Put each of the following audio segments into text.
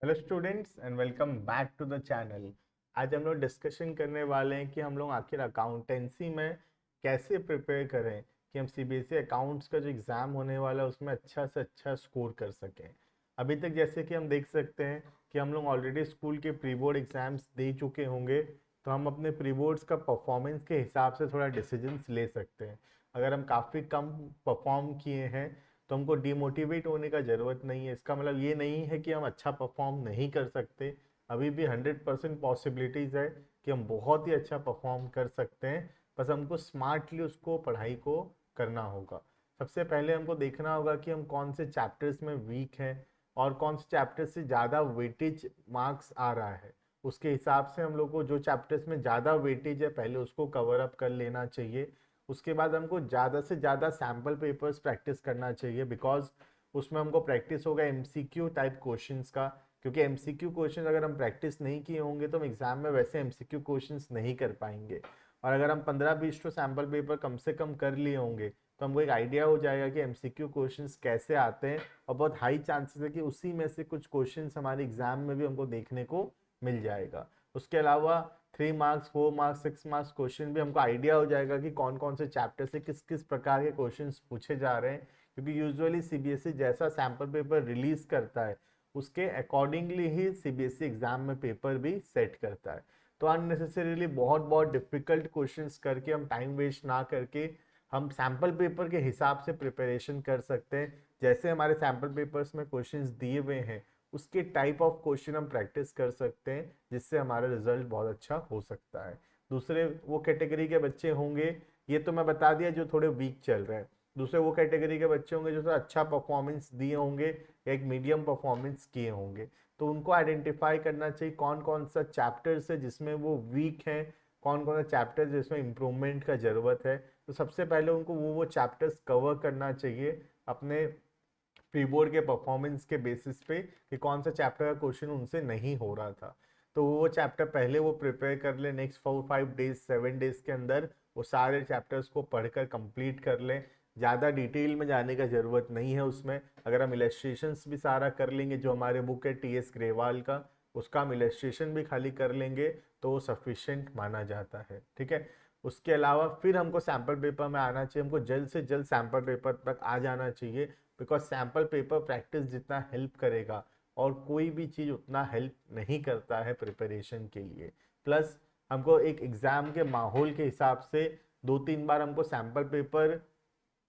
Hello students and welcome back to the channel. आज हम लोग डिस्कशन करने वाले हैं कि हम लोग आखिर अकाउंटेंसी में कैसे प्रिपेयर करें कि हम सीबीएसई अकाउंट्स का जो एग्ज़ाम होने वाला है उसमें अच्छा से अच्छा स्कोर कर सकें। अभी तक जैसे कि हम देख सकते हैं कि हम लोग ऑलरेडी स्कूल के प्री बोर्ड एग्ज़ाम्स दे चुके होंगे, तो हम अपने प्री बोर्ड्स का परफॉर्मेंस के हिसाब से थोड़ा डिसीजंस ले सकते हैं। अगर हम काफ़ी कम परफॉर्म किए हैं तो हमको डिमोटिवेट होने का ज़रूरत नहीं है। इसका मतलब ये नहीं है कि हम अच्छा परफॉर्म नहीं कर सकते। अभी भी 100% पॉसिबिलिटीज़ है कि हम बहुत ही अच्छा परफॉर्म कर सकते हैं। बस हमको स्मार्टली उसको पढ़ाई को करना होगा। सबसे पहले हमको देखना होगा कि हम कौन से चैप्टर्स में वीक हैं और कौन से चैप्टर से ज़्यादा वेटेज मार्क्स आ रहा है। उसके हिसाब से हम लोग को जो चैप्टर्स में ज़्यादा वेटेज है पहले उसको कवर अप कर लेना चाहिए। उसके बाद हमको ज़्यादा से ज़्यादा सैम्पल पेपर्स प्रैक्टिस करना चाहिए, बिकॉज उसमें हमको प्रैक्टिस होगा एमसीक्यू टाइप क्वेश्चंस का। क्योंकि एमसीक्यू क्वेश्चंस अगर हम प्रैक्टिस नहीं किए होंगे तो हम एग्जाम में वैसे एमसीक्यू क्वेश्चंस नहीं कर पाएंगे। और अगर हम 15-20 तो सैम्पल पेपर कम से कम कर लिए होंगे तो हमको एक आइडिया हो जाएगा कि एमसीक्यू क्वेश्चंस कैसे आते हैं। और बहुत हाई चांसेस है कि उसी में से कुछ क्वेश्चंस हमारे एग्जाम में भी हमको देखने को मिल जाएगा। उसके अलावा 3 मार्क्स 4 मार्क्स 6 मार्क्स क्वेश्चन भी हमको आइडिया हो जाएगा कि कौन कौन से चैप्टर से किस किस प्रकार के क्वेश्चंस पूछे जा रहे हैं। क्योंकि यूजुअली सीबीएसई जैसा सैम्पल पेपर रिलीज करता है उसके अकॉर्डिंगली ही सीबीएसई एग्जाम में पेपर भी सेट करता है। तो अननेसेसरीली बहुत बहुत डिफिकल्ट क्वेश्चंस करके हम टाइम वेस्ट ना करके हम सैम्पल पेपर के हिसाब से प्रिपरेशन कर सकते हैं। जैसे हमारे सैम्पल पेपर्स में क्वेश्चंस दिए हुए हैं उसके टाइप ऑफ क्वेश्चन हम प्रैक्टिस कर सकते हैं, जिससे हमारा रिजल्ट बहुत अच्छा हो सकता है। दूसरे वो कैटेगरी के बच्चे होंगे, ये तो मैं बता दिया जो थोड़े वीक चल रहे हैं। दूसरे वो कैटेगरी के बच्चे होंगे जो थोड़ा अच्छा परफॉर्मेंस दिए होंगे या एक मीडियम परफॉर्मेंस किए होंगे। तो उनको आइडेंटिफाई करना चाहिए कौन कौन सा चैप्टर्स है जिसमें वो वीक हैं, कौन कौन सा चैप्टर जिसमें इम्प्रूवमेंट का ज़रूरत है। तो सबसे पहले उनको वो चैप्टर्स कवर करना चाहिए अपने प्री बोर्ड के परफॉर्मेंस के बेसिस पे कि कौन सा चैप्टर का क्वेश्चन उनसे नहीं हो रहा था। तो वो चैप्टर पहले वो प्रिपेयर कर ले, नेक्स्ट 4-5 डेज 7 डेज के अंदर वो सारे चैप्टर्स को पढ़कर कंप्लीट कर लें। ज़्यादा डिटेल में जाने का ज़रूरत नहीं है उसमें। अगर हम इलस्ट्रेशंस भी सारा कर लेंगे, जो हमारे बुक है टी एस ग्रेवाल का, उसका हम इलस्ट्रेशन भी खाली कर लेंगे तो वो सफिशेंट माना जाता है। ठीक है। उसके अलावा फिर हमको सैम्पल पेपर में आना चाहिए, हमको जल्द से जल्द सैम्पल पेपर तक आ जाना चाहिए। बिकॉज सैम्पल पेपर प्रैक्टिस जितना हेल्प करेगा और कोई भी चीज़ उतना हेल्प नहीं करता है प्रिपरेशन के लिए। प्लस हमको एक एग्ज़ाम के माहौल के हिसाब से 2-3 बार हमको सैम्पल पेपर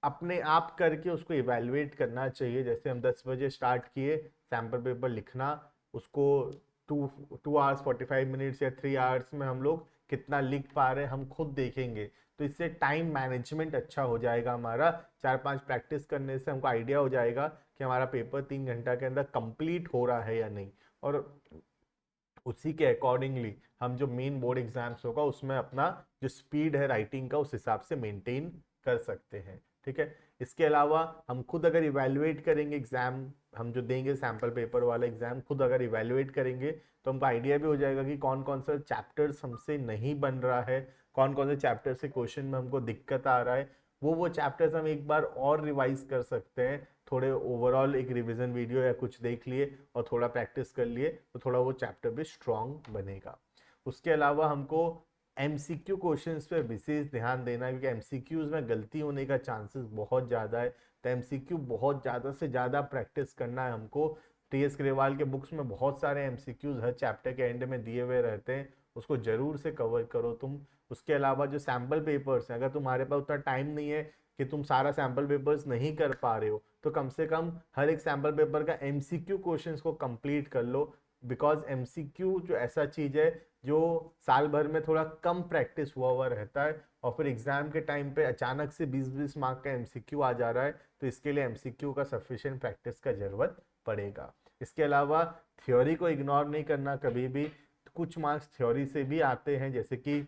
अपने आप करके उसको इवेलुएट करना चाहिए। जैसे हम 10 बजे स्टार्ट किए सैम्पल पेपर लिखना, उसको 2 2 आवर्स 45 मिनट्स या 3 आवर्स में हम लोग कितना लिख पा रहे हैं हम खुद देखेंगे। तो इससे टाइम मैनेजमेंट अच्छा हो जाएगा हमारा। 4-5 प्रैक्टिस करने से हमको आइडिया हो जाएगा कि हमारा पेपर 3 घंटा के अंदर कंप्लीट हो रहा है या नहीं। और उसी के अकॉर्डिंगली हम जो मेन बोर्ड एग्जाम्स होगा उसमें अपना जो स्पीड है राइटिंग का उस हिसाब से मेंटेन कर सकते हैं। ठीक है। इसके अलावा हम खुद अगर इवेलुएट करेंगे एग्जाम, हम जो देंगे सैम्पल पेपर वाला एग्जाम खुद अगर इवेलुएट करेंगे तो हमको आइडिया भी हो जाएगा कि कौन कौन सा चैप्टर्स हमसे नहीं बन रहा है, कौन कौन से चैप्टर से क्वेश्चन में हमको दिक्कत आ रहा है। वो चैप्टर्स हम एक बार और रिवाइज कर सकते हैं। थोड़े ओवरऑल एक रिवीजन वीडियो या कुछ देख लिए और थोड़ा प्रैक्टिस कर लिए तो थोड़ा वो चैप्टर भी स्ट्रॉन्ग बनेगा। उसके अलावा हमको एमसीक्यू क्वेश्चंस पे विशेष ध्यान देना है, क्योंकि एमसीक्यूज में गलती होने का चांसेस बहुत ज़्यादा है। तो एमसीक्यू बहुत ज़्यादा से ज़्यादा प्रैक्टिस करना है हमको। टी एस ग्रेवाल के बुक्स में बहुत सारे एमसीक्यूज हर चैप्टर के एंड में दिए हुए रहते हैं, उसको जरूर से कवर करो तुम। उसके अलावा जो सैम्पल पेपर्स हैं, अगर तुम्हारे पास उतना टाइम नहीं है कि तुम सारा सैम्पल पेपर्स नहीं कर पा रहे हो तो कम से कम हर एक सैम्पल पेपर का एमसीक्यू क्वेश्चंस को कंप्लीट कर लो। बिकॉज एमसीक्यू जो ऐसा चीज़ है जो साल भर में थोड़ा कम प्रैक्टिस हुआ हुआ रहता है और फिर एग्जाम के टाइम पे अचानक से 20-20 मार्क का एमसीक्यू आ जा रहा है, तो इसके लिए एमसीक्यू का सफिशिएंट प्रैक्टिस का जरूरत पड़ेगा। इसके अलावा थ्योरी को इग्नोर नहीं करना कभी भी। कुछ मार्क्स थ्योरी से भी आते हैं, जैसे कि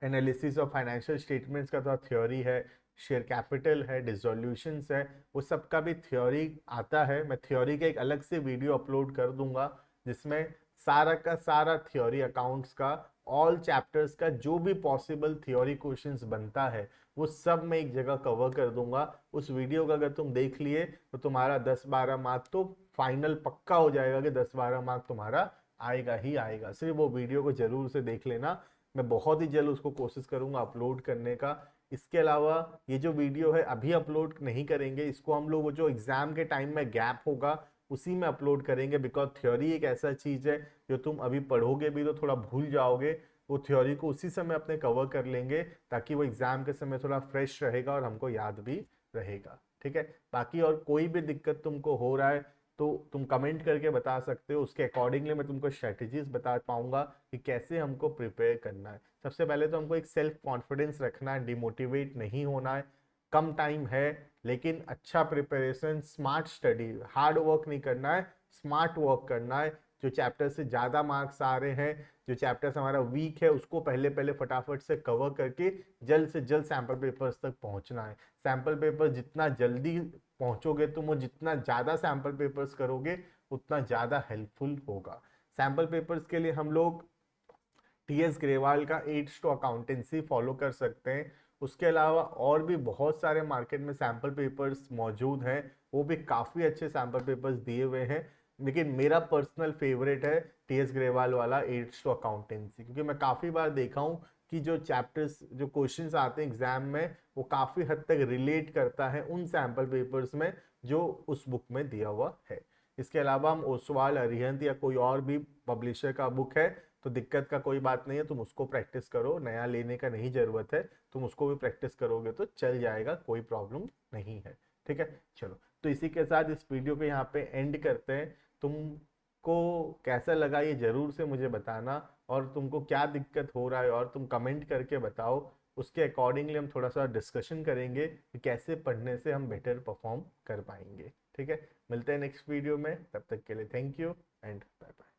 एनालिसिस ऑफ फाइनेंशियल स्टेटमेंट्स का तो थ्योरी है, शेयर कैपिटल है, डिसोल्यूशंस है, वो सब का भी थ्योरी आता है। मैं थ्योरी का एक अलग से वीडियो अपलोड कर दूंगा जिसमें सारा का सारा थ्योरी अकाउंट्स का, ऑल चैप्टर्स का जो भी पॉसिबल थ्योरी क्वेश्चंस बनता है वो सब मैं एक जगह कवर कर दूंगा। उस वीडियो का अगर तुम देख लिए तो तुम्हारा 10-12 मार्क तो फाइनल पक्का हो जाएगा कि 10-12 मार्क तुम्हारा आएगा ही आएगा। सिर्फ वो वीडियो को जरूर से देख लेना। मैं बहुत ही जल्द उसको कोशिश करूंगा अपलोड करने का। इसके अलावा ये जो वीडियो है अभी अपलोड नहीं करेंगे, इसको हम लोग वो जो एग्जाम के टाइम में गैप होगा उसी में अपलोड करेंगे, बिकॉज थ्योरी एक ऐसा चीज है जो तुम अभी पढ़ोगे भी तो थोड़ा भूल जाओगे। वो थ्योरी को उसी समय अपने कवर कर लेंगे ताकि वो एग्जाम के समय थोड़ा फ्रेश रहेगा और हमको याद भी रहेगा। ठीक है, बाकी और कोई भी दिक्कत तुमको हो रहा है तो तुम कमेंट करके बता सकते हो, उसके अकॉर्डिंगली मैं तुमको स्ट्रेटेजीज बता पाऊंगा कि कैसे हमको प्रिपेयर करना है। सबसे पहले तो हमको एक सेल्फ कॉन्फिडेंस रखना है, डिमोटिवेट नहीं होना है। कम टाइम है लेकिन अच्छा preparation, smart study, hard work नहीं करना है, स्मार्ट वर्क करना है। जो चैप्टर से ज़्यादा मार्क्स आ रहे हैं, जो चैप्टर्स हमारा वीक है उसको पहले पहले फटाफट से कवर करके जल्द से जल्द सैम्पल पेपर्स तक पहुंचना है। सैम्पल पेपर जितना जल्दी पहुंचोगे तुम और जितना ज़्यादा सैम्पल पेपर्स करोगे उतना ज़्यादा हेल्पफुल होगा। सैम्पल पेपर्स के लिए हम लोग टीएस ग्रेवाल का एड्स टू अकाउंटेंसी फॉलो कर सकते हैं। उसके अलावा और भी बहुत सारे मार्केट में सैम्पल पेपर्स मौजूद हैं, वो भी काफ़ी अच्छे सैम्पल पेपर्स दिए हुए हैं। लेकिन मेरा पर्सनल फेवरेट है टीएस ग्रेवाल वाला एड्स टू अकाउंटेंसी, क्योंकि मैं काफ़ी बार देखा हूँ कि जो चैप्टर्स जो क्वेश्चंस आते हैं एग्जाम में वो काफ़ी हद तक रिलेट करता है उन सैम्पल पेपर्स में जो उस बुक में दिया हुआ है। इसके अलावा हम ओसवाल, अरिहंत या कोई और भी पब्लिशर का बुक है तो दिक्कत का कोई बात नहीं है, तुम उसको प्रैक्टिस करो, नया लेने का नहीं जरूरत है। तुम उसको भी प्रैक्टिस करोगे तो चल जाएगा, कोई प्रॉब्लम नहीं है। ठीक है, चलो तो इसी के साथ इस वीडियो को यहाँ पे एंड करते हैं। तुमको कैसा लगा ये जरूर से मुझे बताना, और तुमको क्या दिक्कत हो रहा है और तुम कमेंट करके बताओ। उसके अकॉर्डिंगली हम थोड़ा सा डिस्कशन करेंगे कि कैसे पढ़ने से हम बेटर परफॉर्म कर पाएंगे। ठीक है, मिलते हैं नेक्स्ट वीडियो में, तब तक के लिए thank you and bye bye.